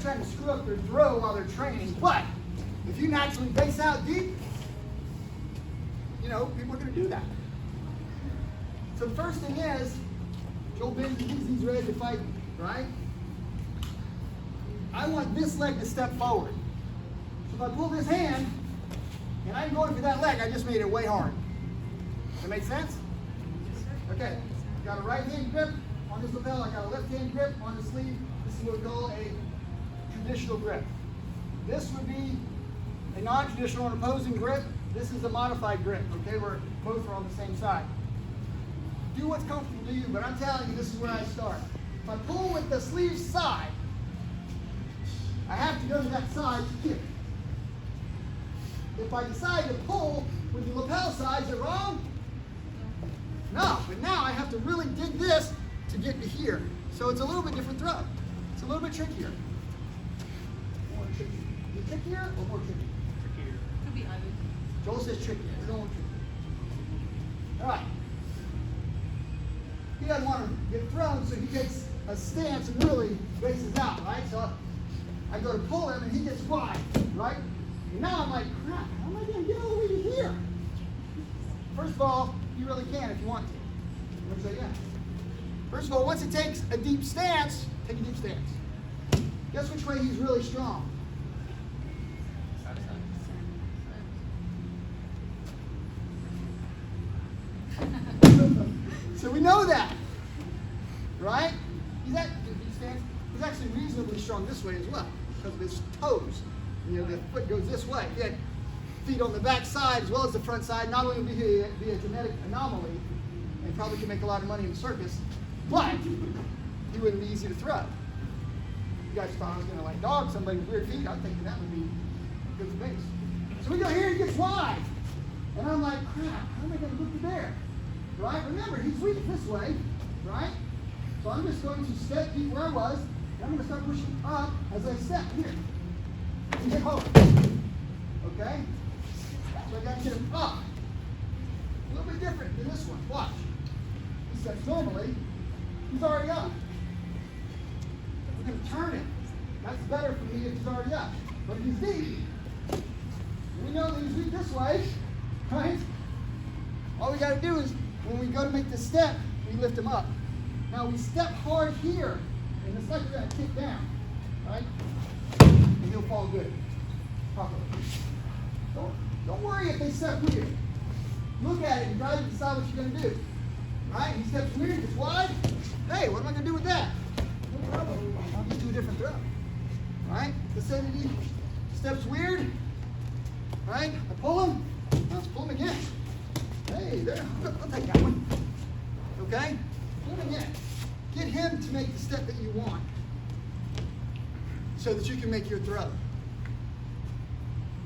trying to screw up their throw while they're training, but if you naturally base out deep, you know, people are going to do that. So the first thing is, Joel bends his knees, he's ready to fight, right? I want this leg to step forward. So if I pull this hand, and I'm going for that leg, I just made it way hard. That make sense? Okay, got a right hand grip on this lapel, I got a left hand grip on the sleeve. This is what we call a traditional grip. This would be a non-traditional and opposing grip. This is a modified grip, okay, where both are on the same side. Do what's comfortable to you, but I'm telling you, this is where I start. If I pull with the sleeve side, I have to go to that side to kick. If I decide to pull with the lapel side, is it wrong? No, but now I have to really dig this to get to here. So it's a little bit different throw. It's a little bit trickier. More tricky. Is it trickier or more tricky? Trickier. Could be either. Joel says trickier. We're going tricky. All right. He doesn't want to get thrown, so he takes a stance and really bases out, right? So I go to pull him, and he gets wide, right? And now I'm like, crap, how am I going to get all the way to here? First of all, you really can if you want to. Which I can. First of all, once it takes a deep stance, take a deep stance. Guess which way he's really strong? So we know that, right? He's actually reasonably strong this way as well because of his toes. You know, the foot goes this way. If he had feet on the back side as well as the front side, not only would he be a genetic anomaly and probably could make a lot of money in the circus, but he wouldn't be easy to throw. You guys thought I was going to like dog somebody with weird feet. I'm thinking that would be good for base. So we go here, he gets wide. And I'm like, crap, how am I going to get to there? Right? Remember, he's weak this way, right? So I'm just going to step deep where I was, and I'm going to start pushing up as I step here. And get home. Okay? So I got to get him up. A little bit different than this one. Watch. He steps normally. He's already up. We're going to turn it. That's better for me if he's already up. But if he's deep, we know that he's weak this way, right? All we got to do is, when we go to make the step, we lift him up. Now we step hard here, and it's like we're going to kick down, right? And he'll fall good. Properly. Don't worry if they step weird. Look at it and try to decide what you're going to do. Right? He steps weird, gets wide. Hey, what am I going to do with that? No problem. I'll just do a different throw. Right? Vicinity steps weird. Right? I pull him. Let's pull him again. Hey, there. I'll take that one. Okay? Pull him again. Get him to make the step that you want so that you can make your throw.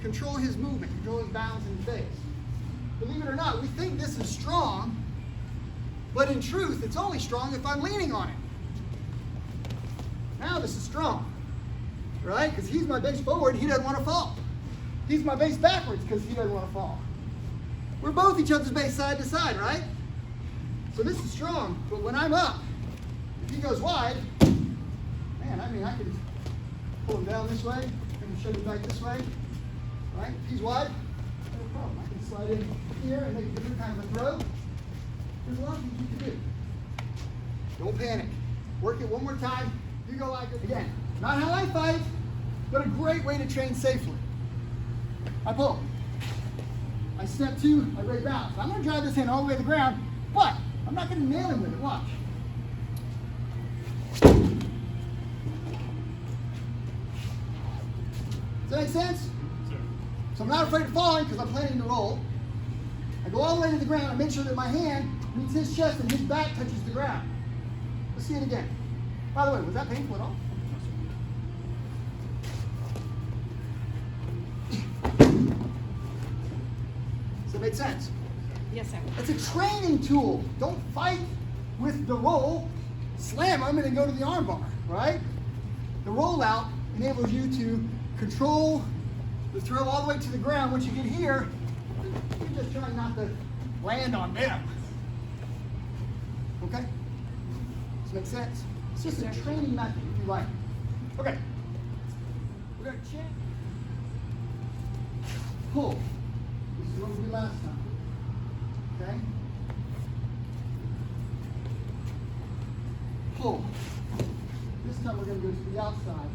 Control his movement. Control his balance in the face. Believe it or not, we think this is strong, but in truth, it's only strong if I'm leaning on it. Now this is strong, right? Because he's my base forward, he doesn't want to fall. He's my base backwards because he doesn't want to fall. We're both each other's base side to side, right? So this is strong, but when I'm up, if he goes wide, man, I mean, I could pull him down this way, I can shove him back this way, right? If he's wide, no problem. I can slide in here and make a different kind of a throw. There's a lot of things you can do. Don't panic. Work it one more time. You go like it again. Not how I fight, but a great way to train safely. I pull. I step two, I break balance. I'm going to drive this hand all the way to the ground, but I'm not going to nail him with it. Watch. Does that make sense? So I'm not afraid of falling because I'm planning to roll. I go all the way to the ground and make sure that my hand meets his chest and his back touches the ground. Let's see it again. By the way, was that painful at all? Does that make sense? Yes, sir. It's a training tool. Don't fight with the roll. Slam them and then go to the arm bar, right? The rollout enables you to control the throw all the way to the ground. Once you get here, you're just trying not to land on them. Okay? Does that make sense? It's just a training method if you like. Okay. check. Pull. This is what we did last time. Okay? Pull. This time we're going to go to the outside.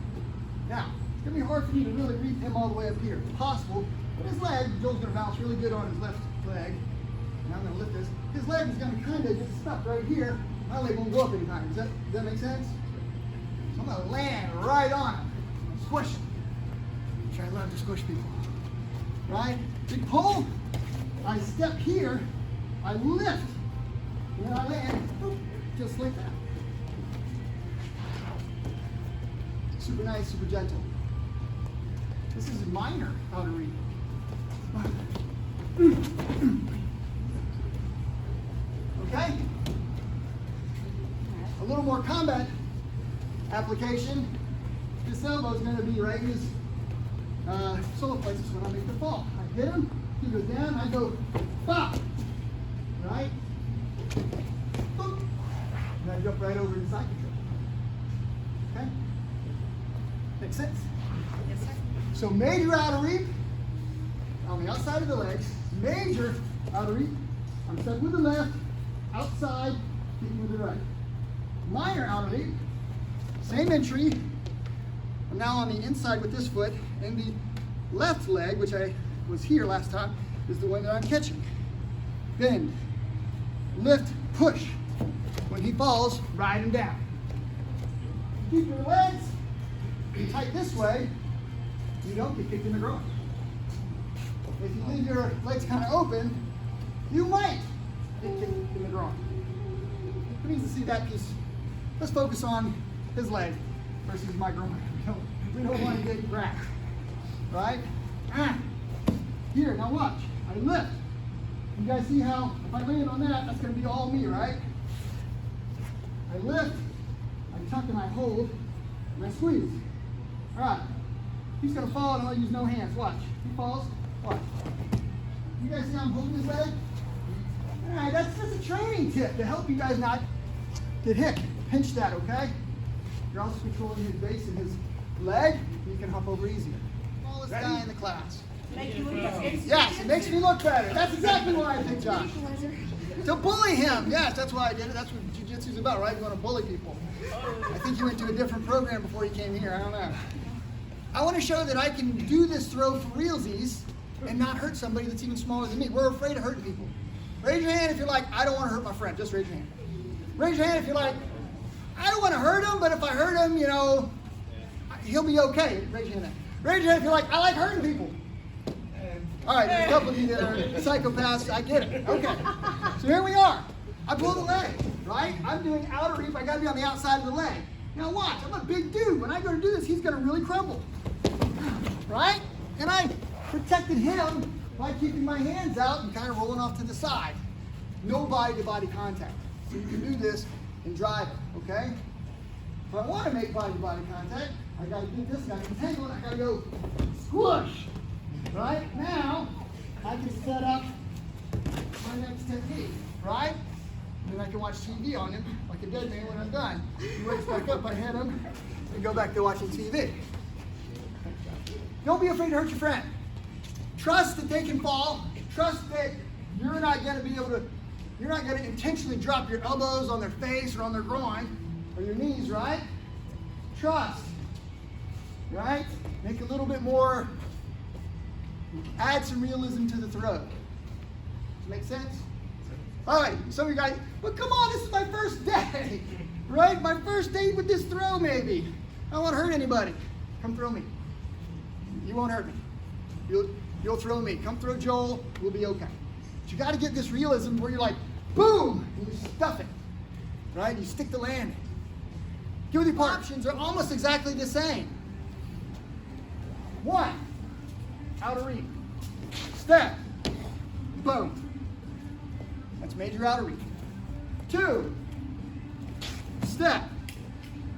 Now, it's going to be hard for you to really reach him all the way up here. It's possible, but his leg, Joel's going to bounce really good on his left leg. And I'm going to lift this. His leg is going to kind of get stuck right here. My leg won't go up any higher. Does that make sense? So I'm going to land right on him. Squish him. Which I love to squish people. Right? Big pull. I step here. I lift. And then I land. Boop, just like that. Super nice, super gentle. This is minor outer read. Okay? A little more combat application. This elbow is going to be right in his solar plexus when I make the fall. I hit him, he goes down, I go bop. Right? Boop. And I jump right over to the side control. Okay? Makes sense? Yes, sir. So major outer reap on the outside of the legs, major outer reap, I'm stuck with the left, outside, kicking with the right. Minor outer reap, same entry, I'm now on the inside with this foot, and the left leg, which I was here last time, is the one that I'm catching. Bend, lift, push. When he falls, ride him down. Keep your legs tight this way, you don't get kicked in the groin. If you leave your legs kind of open, you might get kicked in the groin. Who needs to see that piece? Let's focus on his leg versus my groin. We don't want to get cracked. Right? Here, now watch. I lift. You guys see how if I land on that, that's going to be all me, right? I lift, I tuck and I hold, and I squeeze. All right. He's going to fall and I'll use no hands. Watch. He falls. Watch. You guys see how I'm holding his leg? All right, that's just a training tip to help you guys not get hit. Pinch that, okay? You're also controlling his base and his leg. You can hop over easier. Smallest guy in the class. Make you look better. Yes, it makes me look better. That's exactly why I picked Josh. To bully him. Yes, that's why I did it. That's what jiu-jitsu is about, right? You want to bully people. I think you went to a different program before you came here. I don't know. I want to show that I can do this throw for realsies and not hurt somebody that's even smaller than me. We're afraid of hurting people. Raise your hand if you're like, I don't want to hurt my friend. Just raise your hand. Raise your hand if you're like, I don't want to hurt him, but if I hurt him, you know, he'll be okay. Raise your hand. Raise your hand if you're like, I like hurting people. All right, there's a couple of you that are psychopaths. I get it. Okay. So here we are. I pull the leg, right? I'm doing outer reap. I got to be on the outside of the leg. Now watch. I'm a big dude. When I go to do this, he's going to really crumble. Right? And I protected him by keeping my hands out and kind of rolling off to the side. No body-to-body contact. So you can do this and drive it, okay? If I want to make body-to-body contact, I got to do this, got to entangle it, I got to go squish. Right? Now, I can set up my next technique, right? And then I can watch TV on him like a dead man when I'm done. He wakes back up, I hit him, and go back to watching TV. Don't be afraid to hurt your friend. Trust that they can fall. Trust that you're not going to be able to, you're not going to intentionally drop your elbows on their face or on their groin or your knees, right? Trust, right? Make a little bit more, add some realism to the throw. Does it make sense? All right, some of you guys, well, come on, this is my first day, right? My first date with this throw, maybe. I don't want to hurt anybody. Come throw me. You won't hurt me. You'll throw me. Come throw Joel. We'll be okay. But you got to get this realism where you're like, boom, and you stuff it, right? You stick the landing. Give me the options are almost exactly the same. 1, outer reap, step, boom. That's major outer reap. 2, step.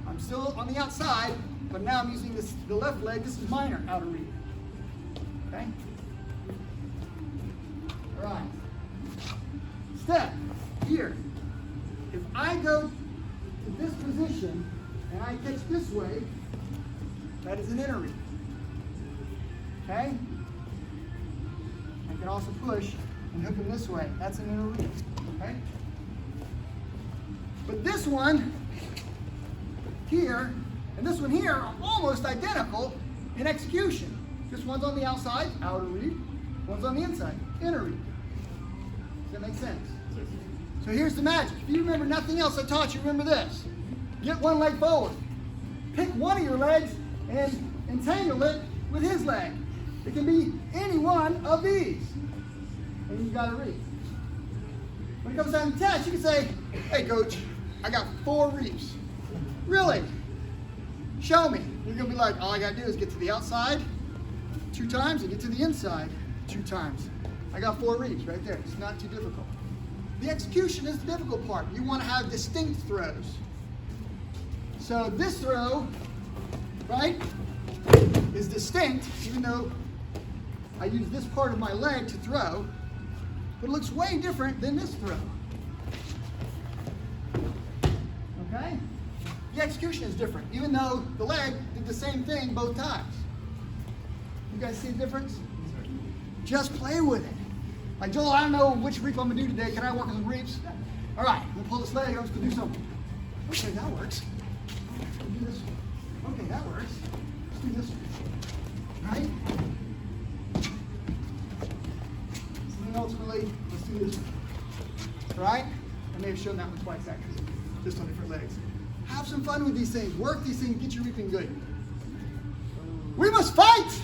I'm still on the outside, but now I'm using the left leg. This is minor outer reap. Okay? All right. Step. Here. If I go to this position and I catch this way, that is an inner reap. Okay? I can also push and hook him this way. That's an inner reap. Okay? But this one here and this one here are almost identical in execution. This one's on the outside, outer reap. One's on the inside, inner reap. Does that make sense? So here's the magic. If you remember nothing else I taught you, remember this. Get one leg forward. Pick one of your legs and entangle it with his leg. It can be any one of these. And you got to reap. When it comes down to test, you can say, hey coach, I got 4 reaps. Really? Show me. You're going to be like, all I got to do is get to the outside 2 times and get to the inside 2 times. I got 4 reaps right there. It's not too difficult. The execution is the difficult part. You want to have distinct throws. So this throw, right, is distinct, even though I use this part of my leg to throw, but it looks way different than this throw. Okay? The execution is different, even though the leg did the same thing both times. You guys see the difference? Just play with it. Like, Joel, I don't know which reap I'm gonna do today. Can I work on some reaps? All right, I'm gonna pull this leg. I'm just gonna do something. Okay, that works. Let's do this. Okay, that works. Let's do this. Right? And then ultimately, let's do this. Right? I may have shown that one twice actually, just on different legs. Have some fun with these things. Work these things. Get your reaping good. We must fight.